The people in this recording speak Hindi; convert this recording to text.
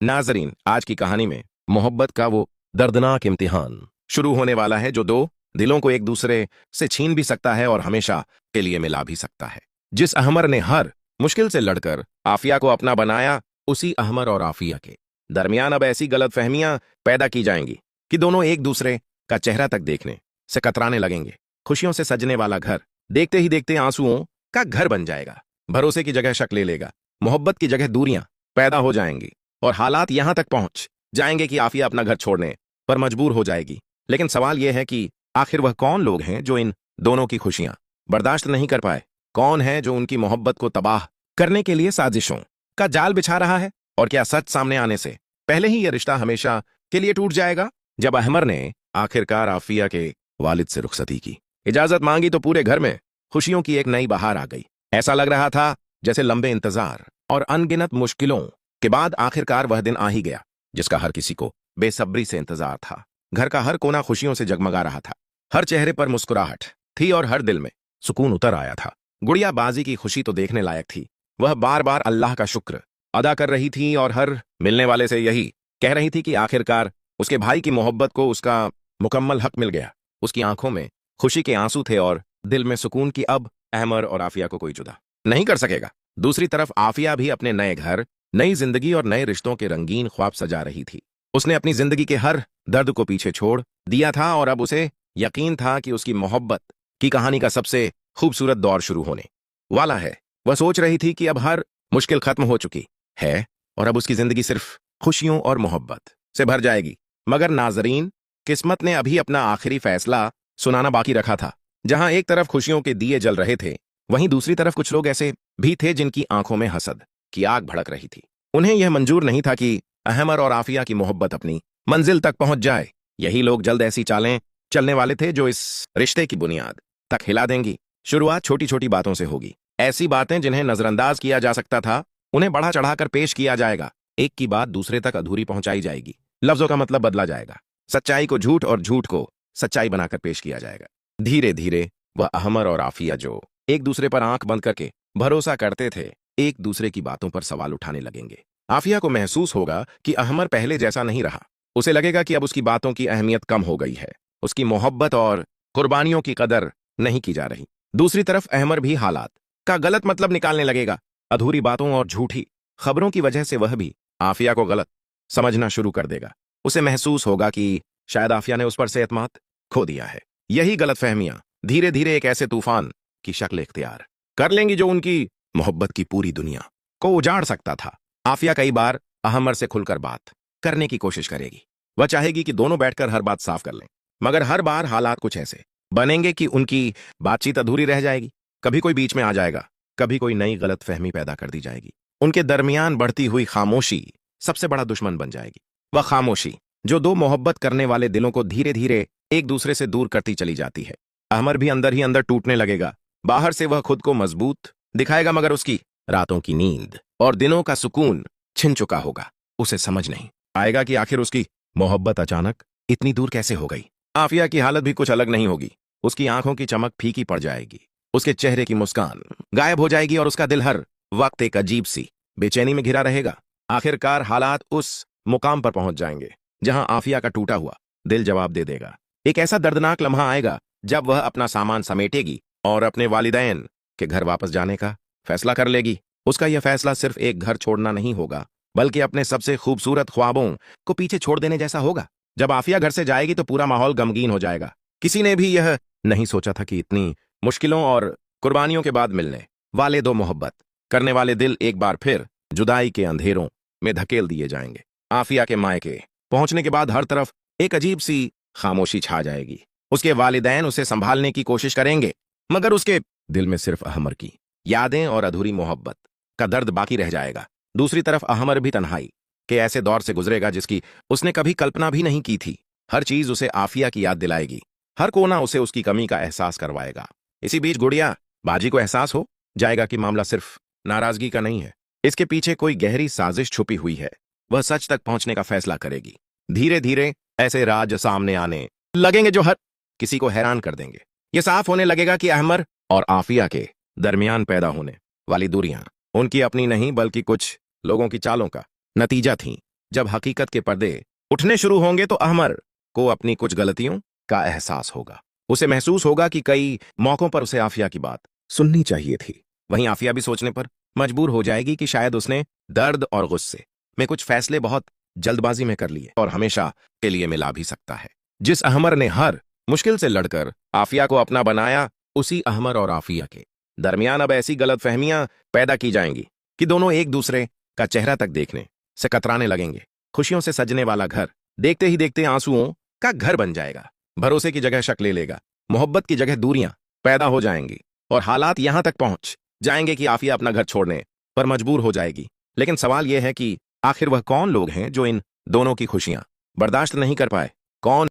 नाजरीन, आज की कहानी में मोहब्बत का वो दर्दनाक इम्तिहान शुरू होने वाला है जो दो दिलों को एक दूसरे से छीन भी सकता है और हमेशा के लिए मिला भी सकता है। जिस अहमर ने हर मुश्किल से लड़कर आफिया को अपना बनाया, उसी अहमर और आफिया के दरमियान अब ऐसी गलतफहमियां पैदा की जाएंगी कि दोनों एक दूसरे का चेहरा तक देखने से कतराने लगेंगे। खुशियों से सजने वाला घर देखते ही देखते आंसुओं का घर बन जाएगा। भरोसे की जगह शक ले लेगा, मोहब्बत की जगह दूरियां पैदा हो जाएंगी और हालात यहां तक पहुंच जाएंगे कि आफिया अपना घर छोड़ने पर मजबूर हो जाएगी। लेकिन सवाल यह है कि आखिर वह कौन लोग हैं जो इन दोनों की खुशियां बर्दाश्त नहीं कर पाए? कौन है जो उनकी मोहब्बत को तबाह करने के लिए साजिशों का जाल बिछा रहा है? और क्या सच सामने आने से पहले ही यह रिश्ता हमेशा के लिए टूट जाएगा? जब अहमर ने आखिरकार आफिया के वालिद से रुखसती की, इजाजत मांगी, तो पूरे घर में खुशियों की एक नई बहार आ गई। ऐसा लग रहा था जैसे लंबे इंतजार और अनगिनत मुश्किलों के बाद आखिरकार वह दिन आ ही गया जिसका हर किसी को बेसब्री से इंतजार था। घर का हर कोना खुशियों से जगमगा रहा था, हर चेहरे पर मुस्कुराहट थी और हर दिल में सुकून उतर आया था। गुड़िया बाजी की खुशी तो देखने लायक थी। वह बार बार अल्लाह का शुक्र अदा कर रही थी और हर मिलने वाले से यही कह रही थी कि आखिरकार उसके भाई की मोहब्बत को उसका मुकम्मल हक मिल गया। उसकी आंखों में खुशी के आंसू थे और दिल में सुकून की अब अहमर और आफिया को कोई जुदा नहीं कर सकेगा। दूसरी तरफ आफिया भी अपने नए घर, नई जिंदगी और नए रिश्तों के रंगीन ख्वाब सजा रही थी। उसने अपनी जिंदगी के हर दर्द को पीछे छोड़ दिया था और अब उसे यकीन था कि उसकी मोहब्बत की कहानी का सबसे खूबसूरत दौर शुरू होने वाला है। वह सोच रही थी कि अब हर मुश्किल खत्म हो चुकी है और अब उसकी जिंदगी सिर्फ खुशियों और मोहब्बत से भर जाएगी। मगर नाजरीन, किस्मत ने अभी अपना आखिरी फैसला सुनाना बाकी रखा था। जहां एक तरफ खुशियों के दिए जल रहे थे, वहीं दूसरी तरफ कुछ लोग ऐसे भी थे जिनकी आंखों में हसद की आग भड़क रही थी। उन्हें यह मंजूर नहीं था कि अहमर और आफिया की मोहब्बत अपनी मंजिल तक पहुंच जाए। यही लोग जल्द ऐसी चालें चलने वाले थे जो इस रिश्ते की बुनियाद तक हिला देंगी। शुरुआत छोटी छोटी बातों से होगी। ऐसी बातें जिन्हें नजरअंदाज किया जा सकता था, उन्हें बढ़ा चढ़ाकर पेश किया जाएगा। एक की बात दूसरे तक अधूरी पहुंचाई जाएगी। लफ्जों का मतलब बदला जाएगा। सच्चाई को झूठ और झूठ को सच्चाई बनाकर पेश किया जाएगा। धीरे धीरे वह अहमर और आफिया जो एक दूसरे पर आंख बंद करके भरोसा करते थे, एक दूसरे की बातों पर सवाल उठाने लगेंगे। आफिया को महसूस होगा कि अहमर पहले जैसा नहीं रहा। उसे लगेगा कि अब उसकी बातों की अहमियत कम हो गई है। उसकी मोहब्बत और कुर्बानियों की कदर नहीं की जा रही। दूसरी तरफ अहमर भी हालात का गलत मतलब निकालने लगेगा। अधूरी बातों और झूठी खबरों की वजह से वह भी आफिया को गलत समझना शुरू कर देगा। उसे महसूस होगा कि शायद आफिया ने उस पर से एतमाद खो दिया है। यही गलतफहमियां धीरे धीरे एक ऐसे तूफान की शक्ल इख्तियार कर लेंगी जो उनकी मोहब्बत की पूरी दुनिया को उजाड़ सकता था। आफिया कई बार अहमर से खुलकर बात करने की कोशिश करेगी। वह चाहेगी कि दोनों बैठकर हर बात साफ कर लें, मगर हर बार हालात कुछ ऐसे बनेंगे कि उनकी बातचीत अधूरी रह जाएगी। कभी कोई बीच में आ जाएगा, कभी कोई नई गलतफहमी पैदा कर दी जाएगी। उनके दरमियान बढ़ती हुई खामोशी सबसे बड़ा दुश्मन बन जाएगी। वह खामोशी जो दो मोहब्बत करने वाले दिलों को धीरे धीरे एक दूसरे से दूर करती चली जाती है। अहमर भी अंदर ही अंदर टूटने लगेगा। बाहर से वह खुद को मजबूत दिखाएगा, मगर उसकी रातों की नींद और दिनों का सुकून छिन चुका होगा। उसे समझ नहीं आएगा कि आखिर उसकी मोहब्बत अचानक इतनी दूर कैसे हो गई। आफिया की हालत भी कुछ अलग नहीं होगी। उसकी आंखों की चमक फीकी पड़ जाएगी, उसके चेहरे की मुस्कान गायब हो जाएगी और उसका दिल हर वक्त एक अजीब सी बेचैनी में घिरा रहेगा। आखिरकार हालात उस मुकाम पर पहुंच जाएंगे जहां आफिया का टूटा हुआ दिल जवाब दे देगा। एक ऐसा दर्दनाक लम्हा आएगा जब वह अपना सामान समेटेगी और अपने वालिदैन के घर वापस जाने का फैसला कर लेगी। उसका यह फैसला सिर्फ एक घर छोड़ना नहीं होगा, बल्कि अपने सबसे खूबसूरत ख्वाबों को पीछे छोड़ देने जैसा होगा। जब आफिया घर से जाएगी तो पूरा माहौल गमगीन हो जाएगा। किसी ने भी यह नहीं सोचा था कि इतनी मुश्किलों और कुर्बानियों के बाद मिलने वाले दो मोहब्बत करने वाले दिल एक बार फिर जुदाई के अंधेरों में धकेल दिए जाएंगे। आफिया के मायके पहुंचने के बाद हर तरफ एक अजीब सी खामोशी छा जाएगी। उसके वालिदैन उसे संभालने की कोशिश करेंगे, मगर उसके दिल में सिर्फ अहमर की यादें और अधूरी मोहब्बत का दर्द बाकी रह जाएगा। दूसरी तरफ अहमर भी तन्हाई के ऐसे दौर से गुजरेगा जिसकी उसने कभी कल्पना भी नहीं की थी। हर चीज उसे आफिया की याद दिलाएगी, हर कोना उसे उसकी कमी का एहसास करवाएगा। इसी बीच गुड़िया बाजी को एहसास हो जाएगा कि मामला सिर्फ नाराजगी का नहीं है, इसके पीछे कोई गहरी साजिश छुपी हुई है। वह सच तक पहुंचने का फैसला करेगी। धीरे धीरे ऐसे राज सामने आने लगेंगे जो हर किसी को हैरान कर देंगे। यह साफ होने लगेगा कि अहमर और आफिया के दरमियान पैदा होने वाली दूरियां उनकी अपनी नहीं बल्कि कुछ लोगों की चालों का नतीजा थीं। जब हकीकत के पर्दे उठने शुरू होंगे तो अहमर को अपनी कुछ गलतियों का एहसास होगा। उसे महसूस होगा कि कई मौकों पर उसे आफिया की बात सुननी चाहिए थी। वहीं आफिया भी सोचने पर मजबूर हो जाएगी कि शायद उसने दर्द और गुस्से में कुछ फैसले बहुत जल्दबाजी में कर लिए और हमेशा के लिए मिला भी सकता है। जिस अहमर ने हर मुश्किल से लड़कर आफिया को अपना बनाया, उसी अहमर और आफिया के दरमियान अब ऐसी गलतफहमियां पैदा की जाएंगी कि दोनों एक दूसरे का चेहरा तक देखने से कतराने लगेंगे। खुशियों से सजने वाला घर देखते ही देखते आंसुओं का घर बन जाएगा। भरोसे की जगह शक ले लेगा, मोहब्बत की जगह दूरियां पैदा हो जाएंगी और हालात यहां तक पहुंच जाएंगे कि आफिया अपना घर छोड़ने पर मजबूर हो जाएगी। लेकिन सवाल यह है कि आखिर वह कौन लोग हैं जो इन दोनों की खुशियां बर्दाश्त नहीं कर पाए? कौन